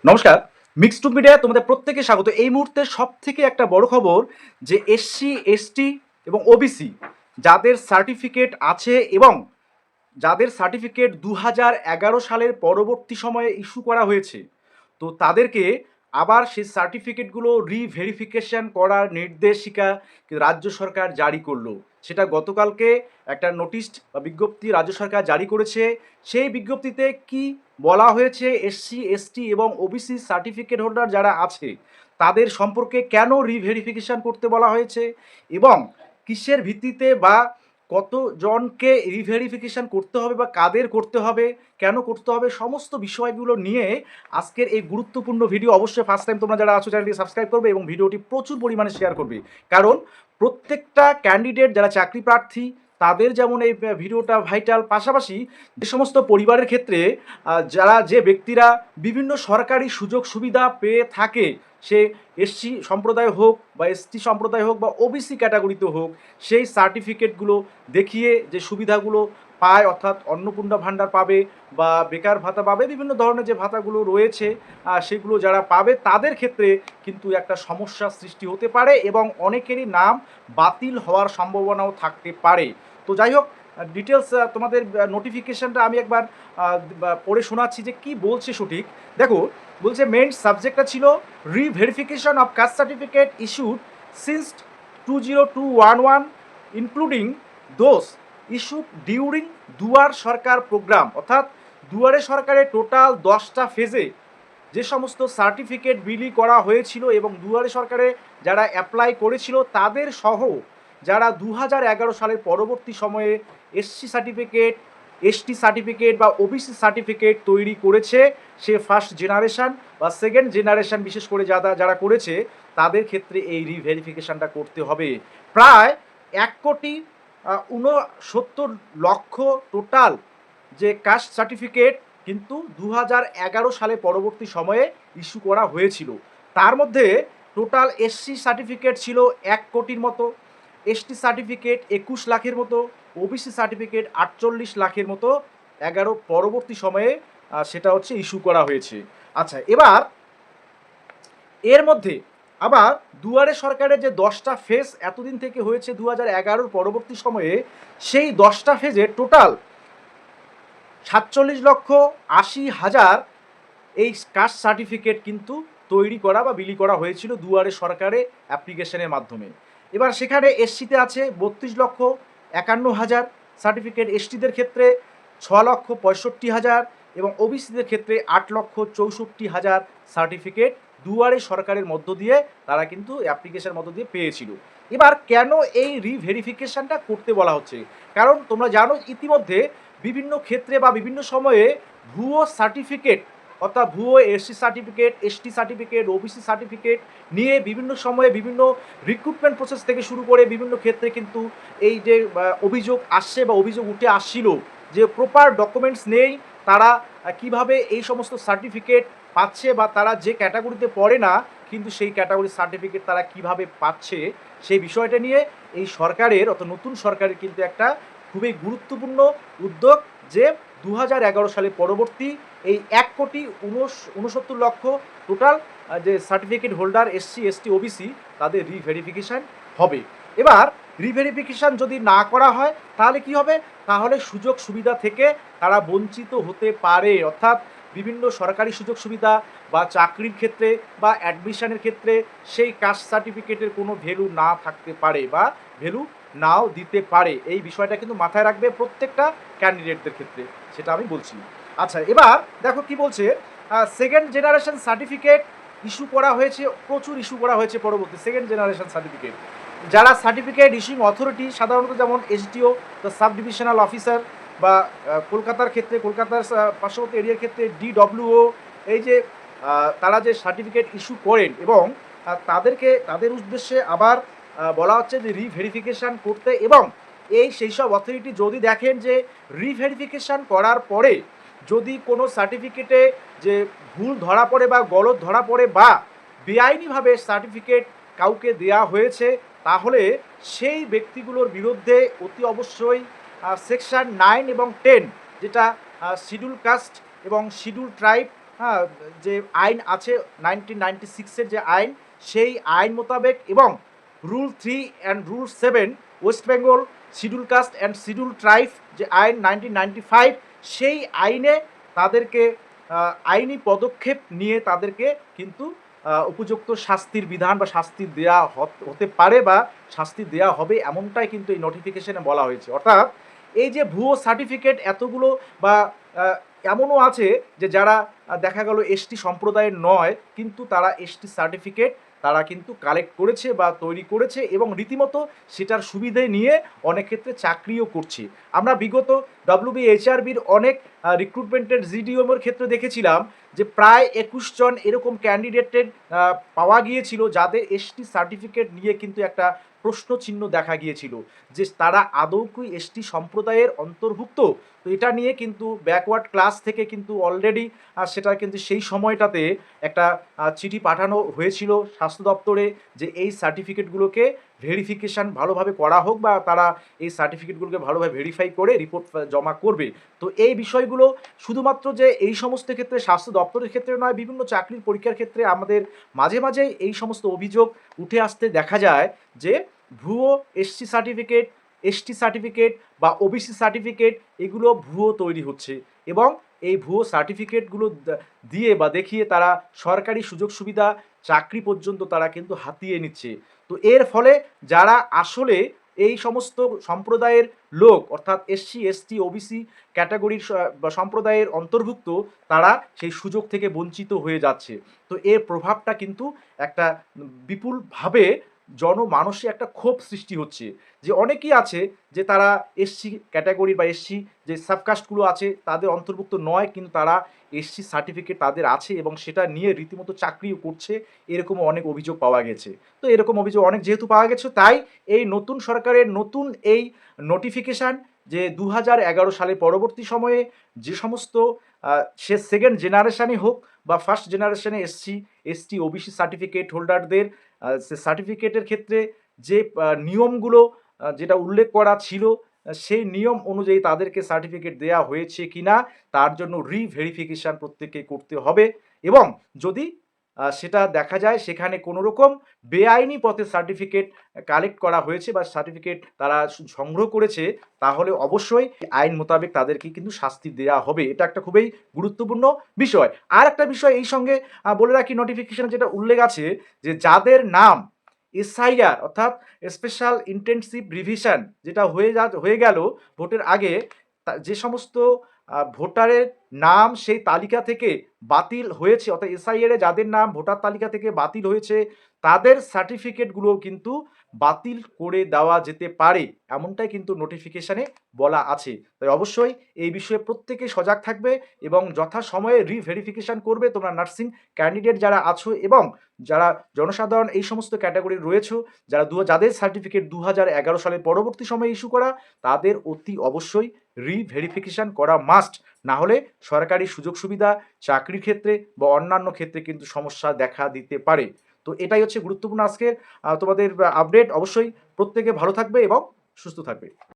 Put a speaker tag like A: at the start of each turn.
A: নমস্কার। Mixed media তোমাদের প্রত্যেকে স্বাগত। এই মুহূর্তে সবথেকে একটা বড় খবর যে এসসি, এসটি এবং ওবিসি যাদের সার্টিফিকেট আছে এবং যাদের সার্টিফিকেট ২০১১ সালের পরবর্তী সময়ে ইস্যু করা হয়েছে, তো তাদেরকে আবার সেই সার্টিফিকেটগুলো রিভেরিফিকেশন করার নির্দেশিকা রাজ্য সরকার জারি করলো। সেটা গতকালকে একটা নোটিশ বা বিজ্ঞপ্তি রাজ্য সরকার জারি করেছে। সেই বিজ্ঞপ্তিতে কি বলা হয়েছে, এসসি, এসটি এবং ওবিসি সার্টিফিকেট হোল্ডার যারা আছে তাদের সম্পর্কে কেন রিভেরিফিকেশন করতে বলা হয়েছে এবং কিসের ভিত্তিতে বা কতজনকে রিভেরিফিকেশন করতে হবে বা কাদের করতে হবে, কেন করতে হবে, সমস্ত বিষয়গুলো নিয়ে আজকের এই গুরুত্বপূর্ণ ভিডিও। অবশ্যই ফার্স্ট টাইম তোমরা যারা আছো চ্যানেলটি সাবস্ক্রাইব করবে এবং ভিডিওটি প্রচুর পরিমাণে শেয়ার করবে, কারণ প্রত্যেকটা ক্যান্ডিডেট যারা চাকরি প্রার্থী তাদের যেমন এই ভিডিওটা ভাইটাল, পাশাপাশি যে সমস্ত পরিবারের ক্ষেত্রে যারা যে ব্যক্তিরা বিভিন্ন সরকারি সুযোগ সুবিধা পেয়ে থাকে, সে এসসি সম্প্রদায় হোক বা এসটি সম্প্রদায় হোক বা ওবিসি ক্যাটাগরিতে হোক, সেই সার্টিফিকেটগুলো দেখিয়ে যে সুবিধাগুলো পায়, অর্থাৎ অন্নপূর্ণা ভাণ্ডার পাবে বা বেকার ভাতা পাবে, বিভিন্ন ধরনের যে ভাতাগুলো রয়েছে সেগুলো যারা পাবে তাদের ক্ষেত্রে কিন্তু একটা সমস্যা সৃষ্টি হতে পারে এবং অনেকেরই নাম বাতিল হওয়ার সম্ভাবনাও থাকতে পারে। তো যাই হোক, ডিটেলস তোমাদের নোটিফিকেশানটা আমি একবার পড়ে শোনাচ্ছি যে কি বলছে সঠিক। দেখো, বলছে মেইন সাবজেক্টটা ছিল reverification of caste certificate issued since 2021 including those issued during Duare Sarkar programme. অর্থাৎ দুয়ারে সরকারের টোটাল 10টা ফেজে যে সমস্ত সার্টিফিকেট বিলি করা হয়েছিল এবং দুয়ারে সরকারে যারা অ্যাপ্লাই করেছিল তাদের সহ যারা 2011 সালের পরবর্তী সময়ে এসসি সার্টিফিকেট, এসটি সার্টিফিকেট বা ওবিসি সার্টিফিকেট তৈরি করেছে, সে ফার্স্ট জেনারেশন বা সেকেন্ড জেনারেশন বিশেষ করে যারা করেছে তাদের ক্ষেত্রে এই রিভেরিফিকেশানটা করতে হবে। প্রায় 1,69,00,000 টোটাল যে কাস্ট সার্টিফিকেট কিন্তু 2011 সালে পরবর্তী সময়ে ইস্যু করা হয়েছিল। তার মধ্যে টোটাল এসসি সার্টিফিকেট ছিল 1 কোটির মতো, এসটি সার্টিফিকেট 21 লাখের মতো, ওবিসি সার্টিফিকেট 48 লাখের মতো 11 পরবর্তী সময়ে সেটা হচ্ছে ইস্যু করা হয়েছে। আচ্ছা, এবার এর মধ্যে আবার দুয়ারে সরকারের যে 10টা ফেজ এতদিন থেকে হয়েছে 2011 পরবর্তী সময়ে, সেই 10টা ফেজে টোটাল 47,80,000 এই কাস্ট সার্টিফিকেট কিন্তু তৈরি করা বা বিলি করা হয়েছিল দুয়ারে সরকারে অ্যাপ্লিকেশনের মাধ্যমে। এবার সেখানে এসসিতে আছে 32,51,000 সার্টিফিকেট, এসটিদের ক্ষেত্রে 6,65,000 এবং ওবিসিদের ক্ষেত্রে 8,64,000 সার্টিফিকেট দুয়ারে সরকারের মধ্য দিয়ে তারা কিন্তু অ্যাপ্লিকেশনের মধ্য দিয়ে পেয়েছিল। এবার কেন এই রিভেরিফিকেশনটা করতে বলা হচ্ছে? কারণ তোমরা জানো ইতিমধ্যে বিভিন্ন ক্ষেত্রে বা বিভিন্ন সময়ে ভুয়ো সার্টিফিকেট, অর্থাৎ ভুয়ো SC certificate, ST certificate, OBC certificate নিয়ে বিভিন্ন সময়ে বিভিন্ন রিক্রুটমেন্ট প্রসেস থেকে শুরু করে বিভিন্ন ক্ষেত্রে কিন্তু এই যে অভিযোগ আসছে বা অভিযোগ উঠে আসছিল যে প্রপার ডকুমেন্টস নেই, তারা কিভাবে এই সমস্ত সার্টিফিকেট পাচ্ছে বা তারা যে ক্যাটাগরিতে পড়ে না কিন্তু সেই ক্যাটাগরির সার্টিফিকেট তারা কিভাবে পাচ্ছে, সেই বিষয়টা নিয়ে এই সরকারের অর্থাৎ নতুন সরকারের কিন্তু একটা খুবই গুরুত্বপূর্ণ উদ্যোগ যে 2011 সালে পরবর্তী এই 1,69,00,000 টোটাল যে certificate holder SC, ST, OBC তাদের রিভেরিফিকেশান হবে। এবার রিভেরিফিকেশান যদি না করা হয় তাহলে কি হবে? তাহলে সুযোগ সুবিধা থেকে তারা বঞ্চিত হতে পারে, অর্থাৎ বিভিন্ন সরকারি সুযোগ সুবিধা বা চাকরির ক্ষেত্রে বা অ্যাডমিশনের ক্ষেত্রে সেই কাস্ট সার্টিফিকেটের কোনো ভ্যালু না থাকতে পারে বা ভ্যালু নাও দিতে পারে। এই বিষয়টা কিন্তু মাথায় রাখবে প্রত্যেকটা ক্যান্ডিডেটদের ক্ষেত্রে, সেটা আমি বলছি। আচ্ছা, এবার দেখো কি বলছে, সেকেন্ড জেনারেশন সার্টিফিকেট ইস্যু করা হয়েছে, প্রচুর ইস্যু করা হয়েছে পরবর্তী সেকেন্ড জেনারেশন সার্টিফিকেট। যারা সার্টিফিকেট ইস্যুইং অথরিটি সাধারণত যেমন SDO the sub divisional officer বা কলকাতার ক্ষেত্রে কলকাতার পার্শ্ববর্তী এরিয়ার ক্ষেত্রে ডিডব্লিউও, এই যে তারা যে সার্টিফিকেট ইস্যু করেন এবং তাদের উদ্দেশ্যে আবার বলা হচ্ছে যে রিভেরিফিকেশান করতে, এবং সেই সব অথরিটি যদি দেখেন যে রিভেরিফিকেশান করার পরে যদি কোনো সার্টিফিকেটে যে ভুল ধরা পড়ে বা গলদ ধরা পড়ে বা বেআইনিভাবে সার্টিফিকেট কাউকে দেয়া হয়েছে, তাহলে সেই ব্যক্তিগুলোর বিরুদ্ধে অতি অবশ্যই সেকশন 9 এবং 10, যেটা শিডিউল কাস্ট এবং শিডিউল ট্রাইব হ্যাঁ, যে আইন আছে 1996-এর যে আইন, সেই আইন মোতাবেক এবং rule 3 and rule 7 West Bengal scheduled caste and scheduled tribe যে আইন 1995, সেই আইনে তাদেরকে আইনি পদক্ষেপ নিয়ে তাদেরকে কিন্তু উপযুক্ত শাস্তির বিধান বা শাস্তি দেয়া হতে পারে বা শাস্তি দেয়া হবে, এমনটাই কিন্তু এই নোটিফিকেশনে বলা হয়েছে। অর্থাৎ এই যে ভুয়ো সার্টিফিকেট এতগুলো বা আহ, এমনও আছে যে যারা দেখা গেল এসটি সম্প্রদায়ের নয়, কিন্তু তারা এসটি সার্টিফিকেট তারা কিন্তু কালেক্ট করেছে বা তৈরি করেছে এবং রীতিমতো সেটার সুবিধে নিয়ে অনেক ক্ষেত্রে চাকরিও করছে। আমরা বিগত WBHRBর অনেক রিক্রুটমেন্টের জিডিওমের ক্ষেত্রে দেখেছিলাম যে প্রায় 21 জন এরকম ক্যান্ডিডেটের পাওয়া গিয়েছিল যাদের এসটি সার্টিফিকেট নিয়ে কিন্তু একটা প্রশ্ন চিহ্ন দেখা গিয়েছিল যে তারা আদৌ কি এসটি সম্প্রদায়ের অন্তর্ভুক্ত। তো এটা নিয়ে কিন্তু ব্যাকওয়ার্ড ক্লাস থেকে কিন্তু অলরেডি সেটা কিন্তু সেই সময়টাতে একটা চিঠি পাঠানো হয়েছিল স্বাস্থ্য দপ্তরে যে এই সার্টিফিকেটগুলোকে ভেরিফিকেশান ভালোভাবে করা হোক বা তারা এই সার্টিফিকেটগুলোকে ভালোভাবে ভেরিফাই করে রিপোর্ট জমা করবে। তো এই বিষয়গুলো শুধুমাত্র যে এই সমস্ত ক্ষেত্রে স্বাস্থ্য দপ্তরের ক্ষেত্রে নয়, বিভিন্ন চাকরির পরীক্ষার ক্ষেত্রে আমাদের মাঝে মাঝে এই সমস্ত অভিযোগ উঠে আসতে দেখা যায় যে ভুয়ো এসসি সার্টিফিকেট, এসটি সার্টিফিকেট বা ওবিসি সার্টিফিকেট এগুলো ভুয়ো তৈরি হচ্ছে এবং এই ভুয়ো সার্টিফিকেটগুলো দিয়ে বা দেখিয়ে তারা সরকারি সুযোগ সুবিধা চাকরি পর্যন্ত তারা কিন্তু হাতিয়ে নিচ্ছে। তো এর ফলে যারা আসলে এই সমস্ত সম্প্রদায়ের লোক অর্থাৎ এসসি এসটি ওবিসি ক্যাটাগরির বা সম্প্রদায়ের অন্তর্ভুক্ত, তারা সেই সুযোগ থেকে বঞ্চিত হয়ে যাচ্ছে। তো এর প্রভাবটা কিন্তু একটা বিপুলভাবে জনমানসে একটা ক্ষোভ সৃষ্টি হচ্ছে যে অনেকেই আছে যে তারা এসসি ক্যাটাগরি বা এসসি যে সাবকাস্টগুলো আছে তাদের অন্তর্ভুক্ত নয়, কিন্তু তারা এসসি সার্টিফিকেট তাদের আছে এবং সেটা নিয়ে রীতিমতো চাকরিও করছে, এরকমও অনেক অভিযোগ পাওয়া গেছে। তো এরকম অভিযোগ অনেক যেহেতু পাওয়া গেছে, তাই এই নতুন সরকারের নতুন এই নোটিফিকেশান যে 2011 সালে পরবর্তী সময়ে যে সমস্ত সে সেকেন্ড জেনারেশানই হোক বা ফার্স্ট জেনারেশনে এসসি এসটি ওবিসি সার্টিফিকেট হোল্ডারদের সে সার্টিফিকেটের ক্ষেত্রে যে নিয়মগুলো যেটা উল্লেখ করা ছিল সেই নিয়ম অনুযায়ী তাদেরকে সার্টিফিকেট দেওয়া হয়েছে কিনা তার জন্য রিভেরিফিকেশান প্রত্যেককে করতে হবে এবং যদি সেটা দেখা যায় সেখানে কোনো রকম বেআইনি পথে সার্টিফিকেট কালেক্ট করা হয়েছে বা সার্টিফিকেট তারা সংগ্রহ করেছে, তাহলে অবশ্যই আইন মোতাবেক তাদেরকে কিন্তু শাস্তি দেওয়া হবে। এটা একটা খুবই গুরুত্বপূর্ণ বিষয়। আর একটা বিষয় এই সঙ্গে বলে রাখি, নোটিফিকেশনে যেটা উল্লেখ আছে যে যাদের নাম এসআইআর অর্থাৎ স্পেশাল ইন্টেনসিভ রিভিশন যেটা হয়ে গেল ভোটের আগে, যে সমস্ত ভোটারের নাম সেই তালিকা থেকে বাতিল হয়েছে অর্থাৎ এসআইআর এ যাদের নাম ভোটার তালিকা থেকে বাতিল হয়েছে তাদের সার্টিফিকেটগুলো কিন্তু বাতিল করে দেওয়া যেতে পারে, এমনটাই কিন্তু নোটিফিকেশনে বলা আছে। তাই অবশ্যই এই বিষয়ে প্রত্যেকে সজাগ থাকবে এবং যথাসময়ে রিভেরিফিকেশন করবে। তোমরা নার্সিং ক্যান্ডিডেট যারা আছো এবং যারা জনসাধারণ এই সমস্ত ক্যাটাগরির রয়েছে যারা যাদের সার্টিফিকেট 2011 সালের পরবর্তী সময়ে ইস্যু করা, তাদের অতি অবশ্যই রিভেরিফিকেশন করা মাস্ট। না হলে সরকারি সুযোগ সুবিধা চাকরির ক্ষেত্রে বা অন্যান্য ক্ষেত্রে কিন্তু সমস্যা দেখা দিতে পারে। তো এটাই হচ্ছে গুরুত্বপূর্ণ আজকের তোমাদের আপডেট। অবশ্যই প্রত্যেকে ভালো থাকবে এবং সুস্থ থাকবে।